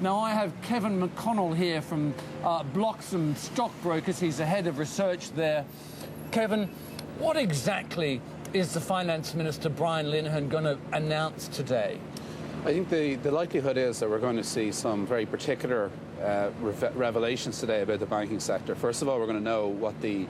Now, I have Kevin McConnell here from Bloxham Stockbrokers. He's the head of research there. Kevin, what exactly is the Finance Minister, Brian Linehan, going to announce today? I think the likelihood is that we're going to see some very particular revelations today about the banking sector. First of all, we're going to know what the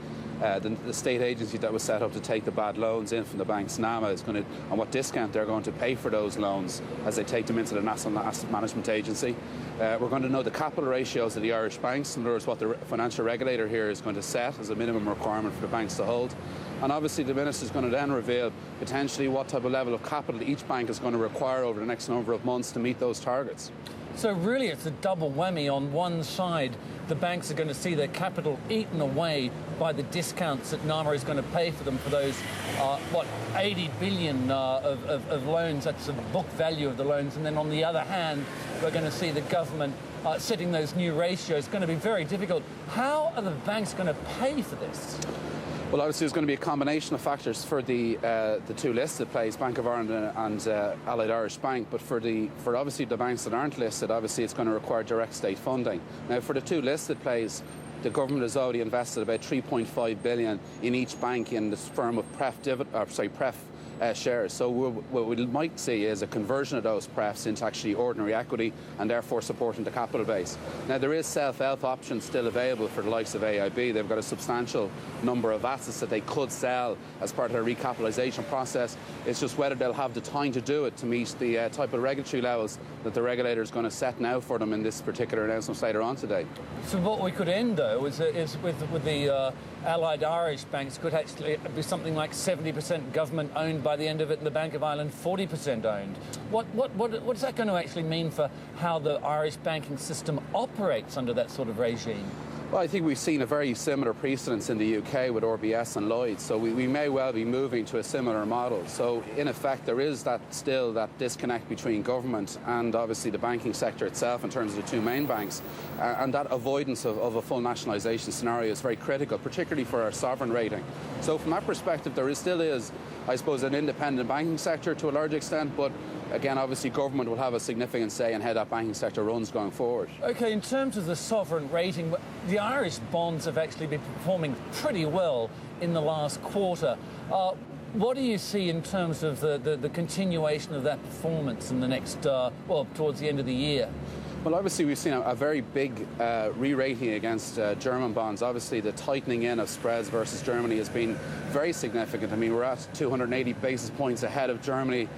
state agency that was set up to take the bad loans in from the banks, NAMA, is going to, and what discount they're going to pay for those loans as they take them into the National Asset Management Agency. We're going to know the capital ratios of the Irish banks, in other words, what the financial regulator here is going to set as a minimum requirement for the banks to hold. And obviously the Minister is going to then reveal potentially what type of level of capital each bank is going to require over the next number of months to meet those targets. So really it's a double whammy. On one side, the banks are going to see their capital eaten away by the discounts that NAMA is going to pay for them for those, 80 billion of loans. That's the book value of the loans. And then on the other hand, we're going to see the government setting those new ratios. It's going to be very difficult. How are the banks going to pay for this? Well, obviously, there's going to be a combination of factors for the two listed players, Bank of Ireland and Allied Irish Bank. But for obviously the banks that aren't listed, obviously it's going to require direct state funding. Now, for the two listed players, the government has already invested about 3.5 billion in each bank in this firm of pref shares. So what we might see is a conversion of those prefs into actually ordinary equity and therefore supporting the capital base. Now, there is self-help options still available for the likes of AIB. They've got a substantial number of assets that they could sell as part of their recapitalisation process. It's just whether they'll have the time to do it to meet the type of regulatory levels that the regulator is going to set now for them in this particular announcement later on today. So what we could end, though, is with the Allied Irish banks could actually be something like 70% government owned by the end of it, and the Bank of Ireland 40% owned. What is that going to actually mean for how the Irish banking system operates under that sort of regime? Well, I think we've seen a very similar precedence in the UK with RBS and Lloyds, so we may well be moving to a similar model. So, in effect, there is still that disconnect between government and obviously the banking sector itself in terms of the two main banks, and that avoidance of a full nationalisation scenario is very critical, particularly for our sovereign rating. So, from that perspective, still is, I suppose, an independent banking sector to a large extent, but again, obviously, government will have a significant say in how that banking sector runs going forward. OK, in terms of the sovereign rating, the Irish bonds have actually been performing pretty well in the last quarter. What do you see in terms of the continuation of that performance in the next, towards the end of the year? Well, obviously, we've seen a very big re-rating against German bonds. Obviously, the tightening in of spreads versus Germany has been very significant. I mean, we're at 280 basis points ahead of Germany.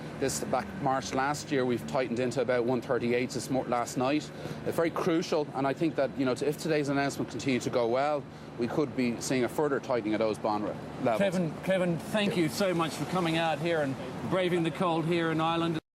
Back March last year, we've tightened into about 138 last night. It's very crucial, and I think that if today's announcement continues to go well, we could be seeing a further tightening of those bond levels. Kevin, thank you so much for coming out here and braving the cold here in Ireland.